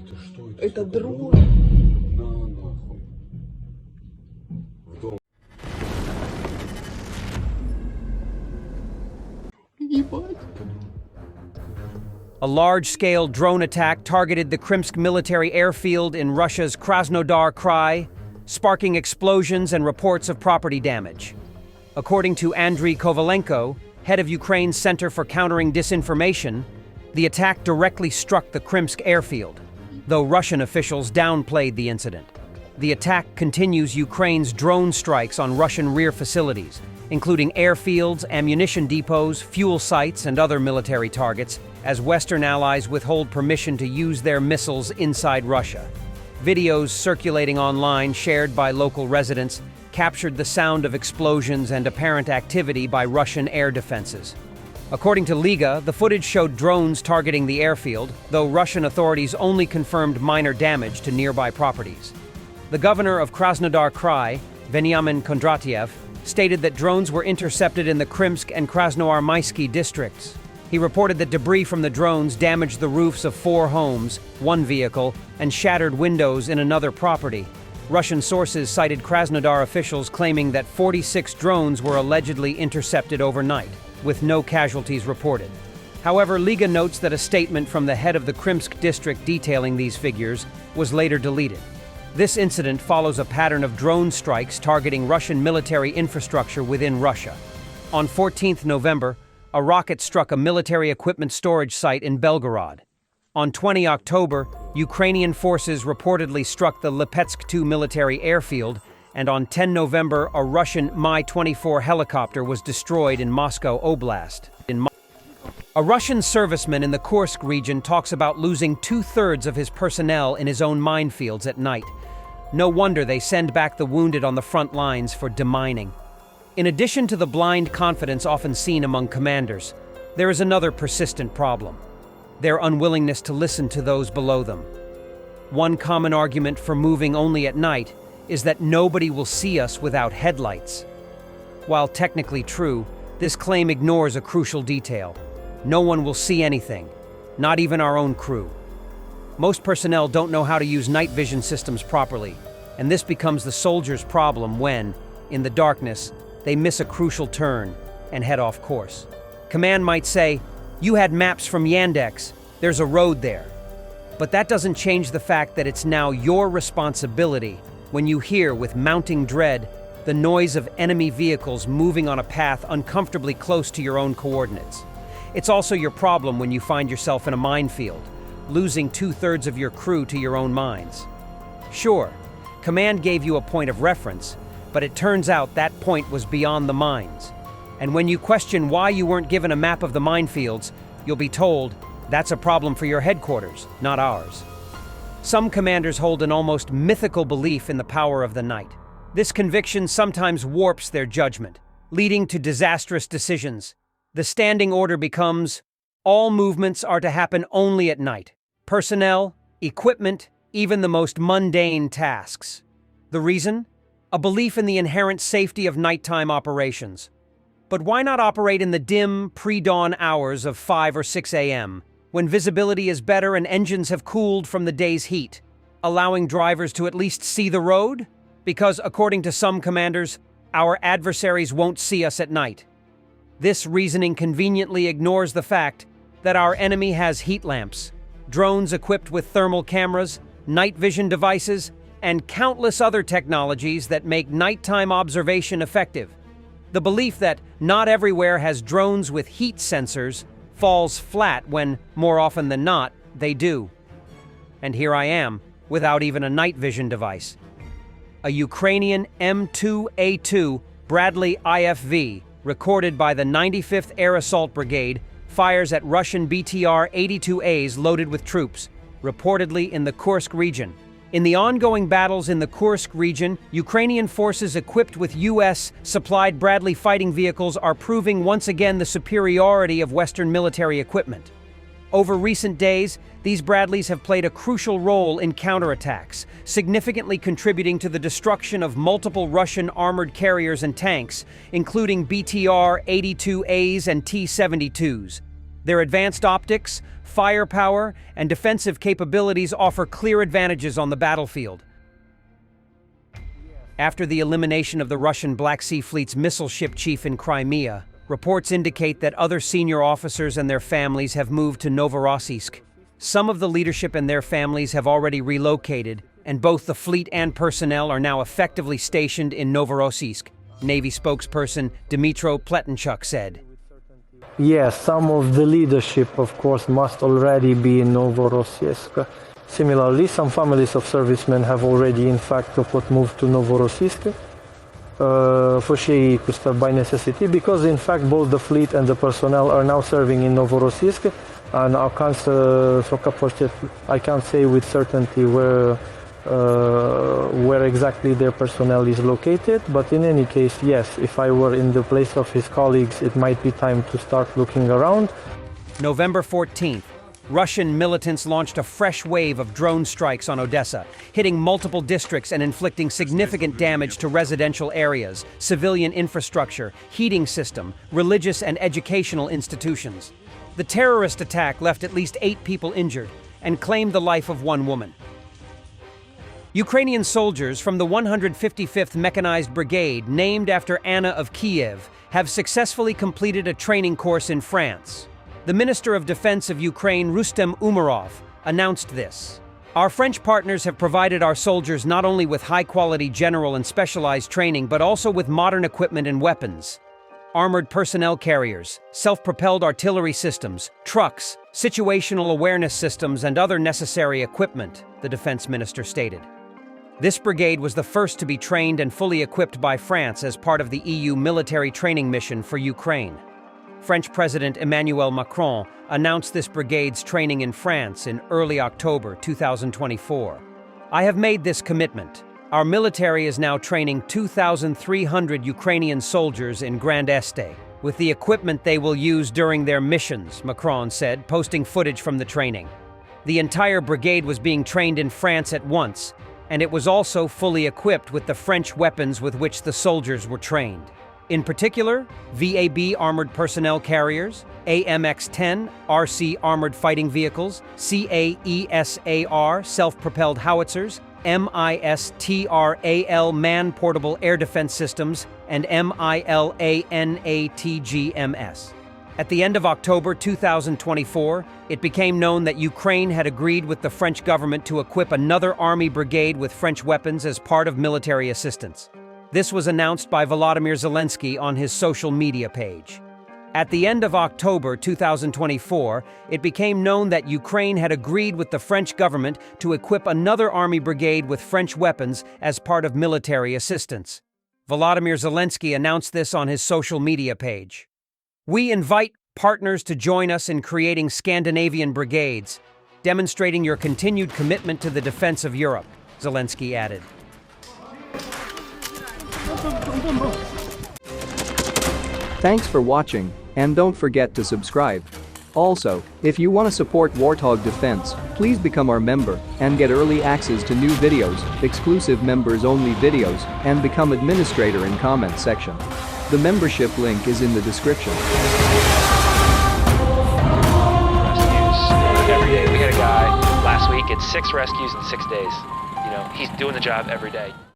Это что? Это сколько дрон. На нахуй. В дом. Ебать. A large-scale drone attack targeted the Krymsk military airfield in Russia's Krasnodar Krai, sparking explosions and reports of property damage. According to Andriy Kovalenko, head of Ukraine's Center for Countering Disinformation, the attack directly struck the Krymsk airfield, though Russian officials downplayed the incident. The attack continues Ukraine's drone strikes on Russian rear facilities, including airfields, ammunition depots, fuel sites, and other military targets, as Western allies withhold permission to use their missiles inside Russia. Videos circulating online, shared by local residents, captured the sound of explosions and apparent activity by Russian air defenses. According to Liga, the footage showed drones targeting the airfield, though Russian authorities only confirmed minor damage to nearby properties. The governor of Krasnodar Krai, Veniamin Kondratiev, stated that drones were intercepted in the Krymsk and Krasnoarmaysky districts. He reported that debris from the drones damaged the roofs of 4 homes, 1 vehicle, and shattered windows in another property. Russian sources cited Krasnodar officials claiming that 46 drones were allegedly intercepted overnight, with no casualties reported. However, Liga notes that a statement from the head of the Krymsk district detailing these figures was later deleted. This incident follows a pattern of drone strikes targeting Russian military infrastructure within Russia. On 14th November, a rocket struck a military equipment storage site in Belgorod. On 20 October, Ukrainian forces reportedly struck the Lipetsk II military airfield, and on 10 November, a Russian Mi-24 helicopter was destroyed in Moscow Oblast. A Russian serviceman in the Kursk region talks about losing 2/3 of his personnel in his own minefields at night. No wonder they send back the wounded on the front lines for demining. In addition to the blind confidence often seen among commanders, there is another persistent problem: their unwillingness to listen to those below them. One common argument for moving only at night is that nobody will see us without headlights. While technically true, this claim ignores a crucial detail. No one will see anything, not even our own crew. Most personnel don't know how to use night vision systems properly, and this becomes the soldier's problem when, in the darkness, they miss a crucial turn and head off course. Command might say, "You had maps from Yandex, there's a road there." But that doesn't change the fact that it's now your responsibility when you hear with mounting dread the noise of enemy vehicles moving on a path uncomfortably close to your own coordinates. It's also your problem when you find yourself in a minefield, losing 2/3 of your crew to your own mines. Sure, command gave you a point of reference, but it turns out that point was beyond the mines. And when you question why you weren't given a map of the minefields, you'll be told, that's a problem for your headquarters, not ours. Some commanders hold an almost mythical belief in the power of the night. This conviction sometimes warps their judgment, leading to disastrous decisions. The standing order becomes, all movements are to happen only at night. Personnel, equipment, even the most mundane tasks. The reason? A belief in the inherent safety of nighttime operations. But why not operate in the dim, pre-dawn hours of 5 or 6 a.m., when visibility is better and engines have cooled from the day's heat, allowing drivers to at least see the road? Because, according to some commanders, our adversaries won't see us at night. This reasoning conveniently ignores the fact that our enemy has heat lamps, drones equipped with thermal cameras, night vision devices, and countless other technologies that make nighttime observation effective. The belief that not everywhere has drones with heat sensors falls flat when, more often than not, they do. And here I am, without even a night vision device. A Ukrainian M2A2 Bradley IFV, recorded by the 95th Air Assault Brigade, fires at Russian BTR-82As loaded with troops, reportedly in the Kursk region. In the ongoing battles in the Kursk region, Ukrainian forces equipped with U.S.-supplied Bradley fighting vehicles are proving once again the superiority of Western military equipment. Over recent days, these Bradleys have played a crucial role in counterattacks, significantly contributing to the destruction of multiple Russian armored carriers and tanks, including BTR-82As and T-72s. Their advanced optics, firepower, and defensive capabilities offer clear advantages on the battlefield. After the elimination of the Russian Black Sea Fleet's missile ship chief in Crimea, reports indicate that other senior officers and their families have moved to Novorossiysk. Some of the leadership and their families have already relocated, and both the fleet and personnel are now effectively stationed in Novorossiysk, Navy spokesperson Dmytro Pletenchuk said. Yes, some of the leadership, of course, must already be in Novorossiysk. Similarly, some families of servicemen have already, in fact, moved to Novorossiysk, by necessity, because, in fact, both the fleet and the personnel are now serving in Novorossiysk, and I can't say with certainty where exactly their personnel is located, but in any case, yes, if I were in the place of his colleagues, it might be time to start looking around. November 14th, Russian militants launched a fresh wave of drone strikes on Odessa, hitting multiple districts and inflicting significant damage to residential areas, civilian infrastructure, heating system, religious and educational institutions. The terrorist attack left at least 8 people injured and claimed the life of 1 woman. Ukrainian soldiers from the 155th Mechanized Brigade, named after Anna of Kiev, have successfully completed a training course in France. The Minister of Defense of Ukraine, Rustem Umerov, announced this. Our French partners have provided our soldiers not only with high-quality general and specialized training, but also with modern equipment and weapons. Armored personnel carriers, self-propelled artillery systems, trucks, situational awareness systems, and other necessary equipment, the defense minister stated. This brigade was the first to be trained and fully equipped by France as part of the EU military training mission for Ukraine. French President Emmanuel Macron announced this brigade's training in France in early October 2024. I have made this commitment. Our military is now training 2,300 Ukrainian soldiers in Grand Este, with the equipment they will use during their missions, Macron said, posting footage from the training. The entire brigade was being trained in France at once, and it was also fully equipped with the French weapons with which the soldiers were trained. In particular, VAB armored personnel carriers, AMX-10 RC armored fighting vehicles, CAESAR self-propelled howitzers, MISTRAL man-portable air defense systems, and MILANATGMS. At the end of October 2024, it became known that Ukraine had agreed with the French government to equip another army brigade with French weapons as part of military assistance. This was announced by Volodymyr Zelensky on his social media page. At the end of October 2024, it became known that Ukraine had agreed with the French government to equip another army brigade with French weapons as part of military assistance. Volodymyr Zelensky announced this on his social media page. We invite partners to join us in creating Scandinavian brigades, demonstrating your continued commitment to the defense of Europe, Zelensky added. Thanks for watching, and don't forget to subscribe. Also, if you want to support Warthog Defense, please become our member and get early access to new videos, exclusive members-only videos, and become administrator in comment section. The membership link is in the description. Rescues every day. We had a guy last week, it's 6 rescues in 6 days. You know, he's doing the job every day.